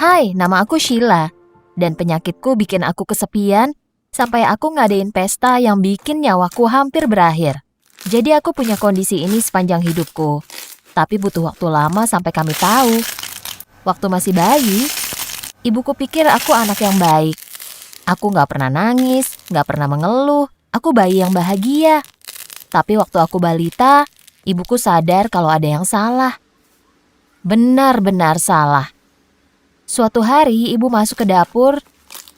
Hai, nama aku Sheila, dan penyakitku bikin aku kesepian sampai aku ngadain pesta yang bikin nyawaku hampir berakhir. Jadi aku punya kondisi ini sepanjang hidupku, tapi butuh waktu lama sampai kami tahu. Waktu masih bayi, ibuku pikir aku anak yang baik. Aku gak pernah nangis, gak pernah mengeluh, aku bayi yang bahagia. Tapi waktu aku balita, ibuku sadar kalau ada yang salah. Benar-benar salah. Suatu hari ibu masuk ke dapur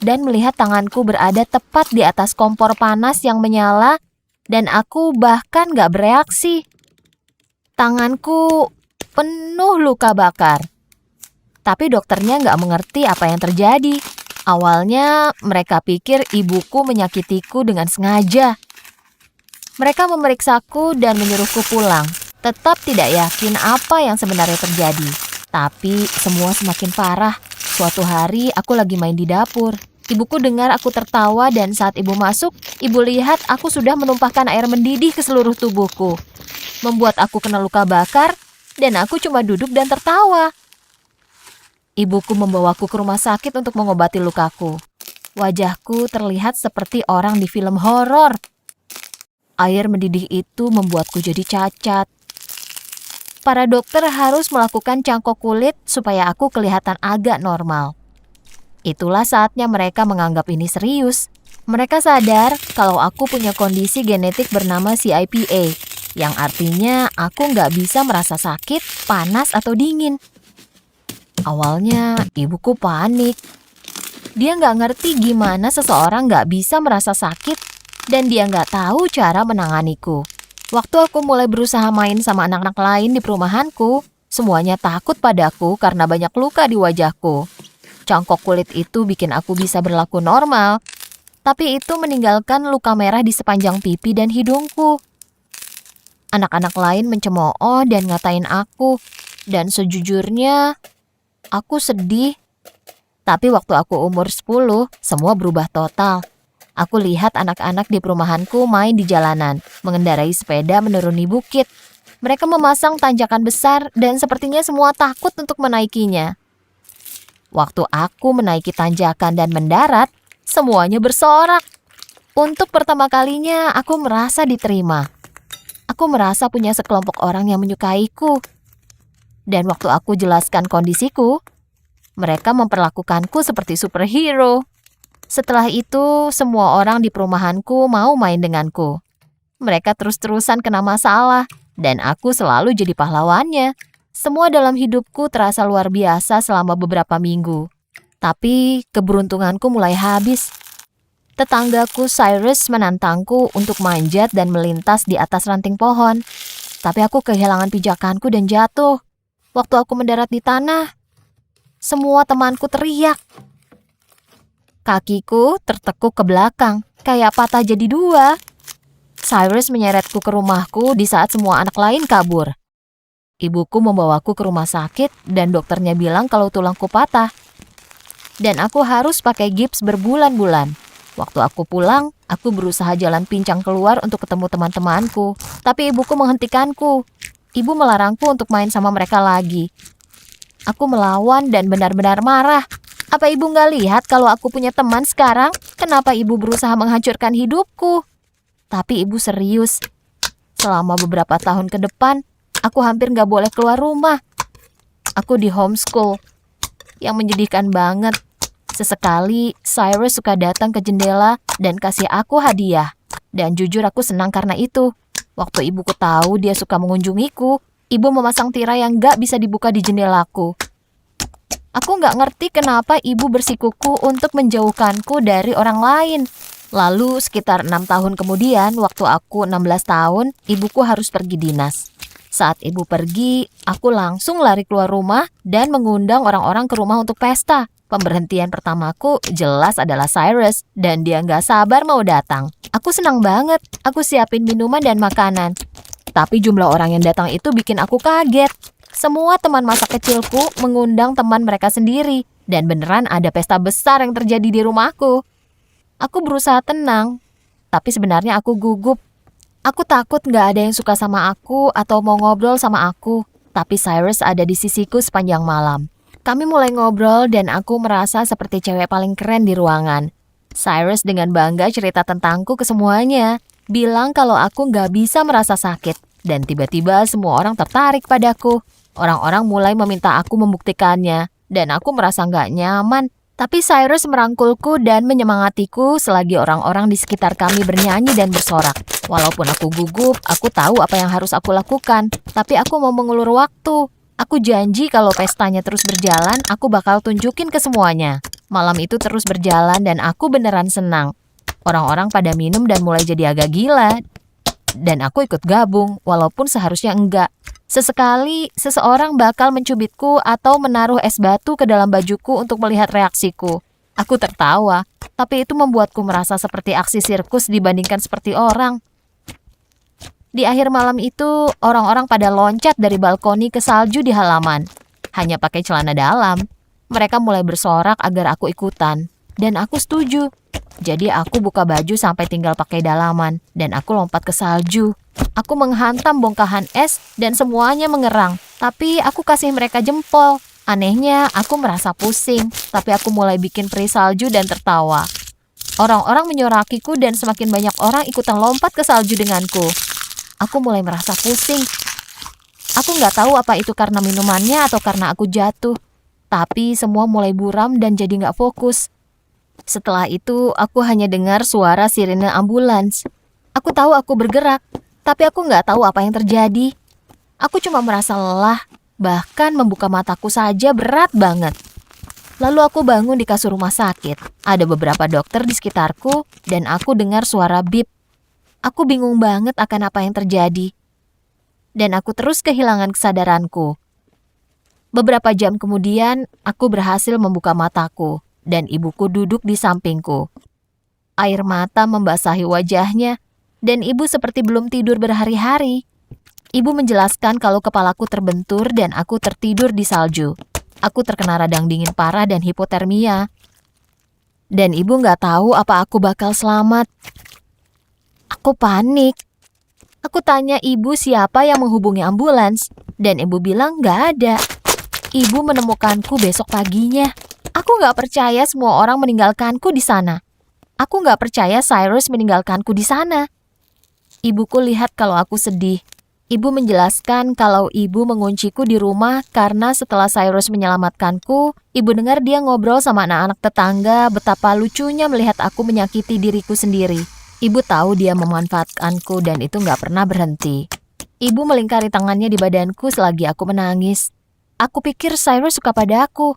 dan melihat tanganku berada tepat di atas kompor panas yang menyala dan aku bahkan gak bereaksi. Tanganku penuh luka bakar. Tapi dokternya gak mengerti apa yang terjadi. Awalnya mereka pikir ibuku menyakitiku dengan sengaja. Mereka memeriksaku dan menyuruhku pulang. Tetap tidak yakin apa yang sebenarnya terjadi. Tapi semua semakin parah. Suatu hari aku lagi main di dapur. Ibuku dengar aku tertawa dan saat ibu masuk, ibu lihat aku sudah menumpahkan air mendidih ke seluruh tubuhku. Membuat aku kena luka bakar dan aku cuma duduk dan tertawa. Ibuku membawaku ke rumah sakit untuk mengobati lukaku. Wajahku terlihat seperti orang di film horor. Air mendidih itu membuatku jadi cacat. Para dokter harus melakukan cangkok kulit supaya aku kelihatan agak normal. Itulah saatnya mereka menganggap ini serius. Mereka sadar kalau aku punya kondisi genetik bernama CIPA, yang artinya aku nggak bisa merasa sakit, panas, atau dingin. Awalnya ibuku panik. Dia nggak ngerti gimana seseorang nggak bisa merasa sakit dan dia nggak tahu cara menanganiku. Waktu aku mulai berusaha main sama anak-anak lain di perumahanku, semuanya takut padaku karena banyak luka di wajahku. Cangkok kulit itu bikin aku bisa berlaku normal, tapi itu meninggalkan luka merah di sepanjang pipi dan hidungku. Anak-anak lain mencemooh dan ngatain aku, dan sejujurnya aku sedih. Tapi waktu aku umur 10, semua berubah total. Aku lihat anak-anak di perumahanku main di jalanan, mengendarai sepeda menuruni bukit. Mereka memasang tanjakan besar dan sepertinya semua takut untuk menaikinya. Waktu aku menaiki tanjakan dan mendarat, semuanya bersorak. Untuk pertama kalinya, aku merasa diterima. Aku merasa punya sekelompok orang yang menyukaiku. Dan waktu aku jelaskan kondisiku, mereka memperlakukanku seperti superhero. Setelah itu, semua orang di perumahanku mau main denganku. Mereka terus-terusan kena masalah, dan aku selalu jadi pahlawannya. Semua dalam hidupku terasa luar biasa selama beberapa minggu. Tapi keberuntunganku mulai habis. Tetanggaku Cyrus menantangku untuk manjat dan melintas di atas ranting pohon. Tapi aku kehilangan pijakanku dan jatuh. Waktu aku mendarat di tanah, semua temanku teriak. Kakiku tertekuk ke belakang, kayak patah jadi dua. Cyrus menyeretku ke rumahku di saat semua anak lain kabur. Ibuku membawaku ke rumah sakit dan dokternya bilang kalau tulangku patah. Dan aku harus pakai gips berbulan-bulan. Waktu aku pulang, aku berusaha jalan pincang keluar untuk ketemu teman-temanku. Tapi ibuku menghentikanku. Ibu melarangku untuk main sama mereka lagi. Aku melawan dan benar-benar marah. Apa ibu nggak lihat kalau aku punya teman sekarang? Kenapa ibu berusaha menghancurkan hidupku? Tapi ibu serius. Selama beberapa tahun ke depan, aku hampir nggak boleh keluar rumah. Aku di homeschool. Yang menyedihkan banget. Sesekali, Cyrus suka datang ke jendela dan kasih aku hadiah. Dan jujur aku senang karena itu. Waktu ibuku tahu dia suka mengunjungiku, ibu memasang tirai yang nggak bisa dibuka di jendelaku. Aku nggak ngerti kenapa ibu bersikuku untuk menjauhkanku dari orang lain. Lalu sekitar 6 tahun kemudian, waktu aku 16 tahun, ibuku harus pergi dinas. Saat ibu pergi, aku langsung lari keluar rumah dan mengundang orang-orang ke rumah untuk pesta. Pemberhentian pertamaku jelas adalah Cyrus dan dia nggak sabar mau datang. Aku senang banget, aku siapin minuman dan makanan. Tapi jumlah orang yang datang itu bikin aku kaget. Semua teman masa kecilku mengundang teman mereka sendiri. Dan beneran ada pesta besar yang terjadi di rumahku. Aku berusaha tenang, tapi sebenarnya aku gugup. Aku takut gak ada yang suka sama aku atau mau ngobrol sama aku. Tapi Cyrus ada di sisiku sepanjang malam. Kami mulai ngobrol dan aku merasa seperti cewek paling keren di ruangan. Cyrus dengan bangga cerita tentangku ke semuanya, bilang kalau aku nggak bisa merasa sakit. Dan tiba-tiba semua orang tertarik padaku. Orang-orang mulai meminta aku membuktikannya, dan aku merasa nggak nyaman. Tapi Cyrus merangkulku dan menyemangatiku selagi orang-orang di sekitar kami bernyanyi dan bersorak. Walaupun aku gugup, aku tahu apa yang harus aku lakukan. Tapi aku mau mengulur waktu. Aku janji kalau pestanya terus berjalan, aku bakal tunjukin ke semuanya. Malam itu terus berjalan dan aku beneran senang. Orang-orang pada minum dan mulai jadi agak gila. Dan aku ikut gabung, walaupun seharusnya enggak. Sesekali, seseorang bakal mencubitku atau menaruh es batu ke dalam bajuku untuk melihat reaksiku. Aku tertawa, tapi itu membuatku merasa seperti aksi sirkus dibandingkan seperti orang. Di akhir malam itu, orang-orang pada loncat dari balkoni ke salju di halaman. Hanya pakai celana dalam. Mereka mulai bersorak agar aku ikutan. Dan aku setuju. Jadi aku buka baju sampai tinggal pakai dalaman. Dan aku lompat ke salju. Aku menghantam bongkahan es dan semuanya mengerang. Tapi aku kasih mereka jempol. Anehnya, aku merasa pusing. Tapi aku mulai bikin peri salju dan tertawa. Orang-orang menyorakiku dan semakin banyak orang ikutan lompat ke salju denganku. Aku mulai merasa pusing. Aku nggak tahu apa itu karena minumannya atau karena aku jatuh. Tapi semua mulai buram dan jadi nggak fokus. Setelah itu, aku hanya dengar suara sirene ambulans. Aku tahu aku bergerak, tapi aku nggak tahu apa yang terjadi. Aku cuma merasa lelah, bahkan membuka mataku saja berat banget. Lalu aku bangun di kasur rumah sakit. Ada beberapa dokter di sekitarku, dan aku dengar suara bip. Aku bingung banget akan apa yang terjadi. Dan aku terus kehilangan kesadaranku. Beberapa jam kemudian, aku berhasil membuka mataku. Dan ibuku duduk di sampingku. Air mata membasahi wajahnya. Dan ibu seperti belum tidur berhari-hari. Ibu menjelaskan kalau kepalaku terbentur dan aku tertidur di salju. Aku terkena radang dingin parah dan hipotermia. Dan ibu nggak tahu apa aku bakal selamat. Aku panik. Aku tanya ibu siapa yang menghubungi ambulans, dan ibu bilang nggak ada. Ibu menemukanku besok paginya. Aku nggak percaya semua orang meninggalkanku di sana. Aku nggak percaya Cyrus meninggalkanku di sana. Ibuku lihat kalau aku sedih. Ibu menjelaskan kalau ibu mengunciku di rumah karena setelah Cyrus menyelamatkanku, ibu dengar dia ngobrol sama anak-anak tetangga betapa lucunya melihat aku menyakiti diriku sendiri. Ibu tahu dia memanfaatkanku dan itu nggak pernah berhenti. Ibu melingkari tangannya di badanku selagi aku menangis. Aku pikir Cyrus suka pada aku.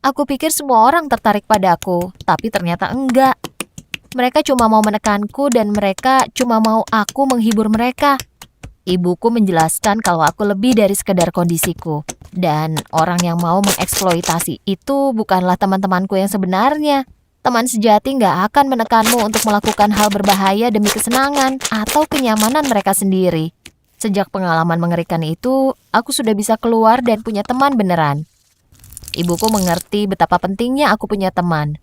Aku pikir semua orang tertarik padaku, tapi ternyata enggak. Mereka cuma mau menekanku dan mereka cuma mau aku menghibur mereka. Ibuku menjelaskan kalau aku lebih dari sekedar kondisiku. Dan orang yang mau mengeksploitasi itu bukanlah teman-temanku yang sebenarnya. Teman sejati nggak akan menekanmu untuk melakukan hal berbahaya demi kesenangan atau kenyamanan mereka sendiri. Sejak pengalaman mengerikan itu, aku sudah bisa keluar dan punya teman beneran. Ibuku mengerti betapa pentingnya aku punya teman.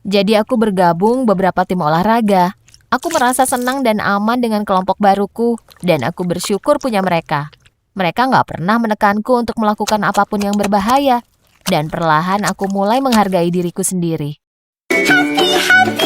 Jadi aku bergabung beberapa tim olahraga. Aku merasa senang dan aman dengan kelompok baruku, dan aku bersyukur punya mereka. Mereka nggak pernah menekanku untuk melakukan apapun yang berbahaya, dan perlahan aku mulai menghargai diriku sendiri. Happy, happy.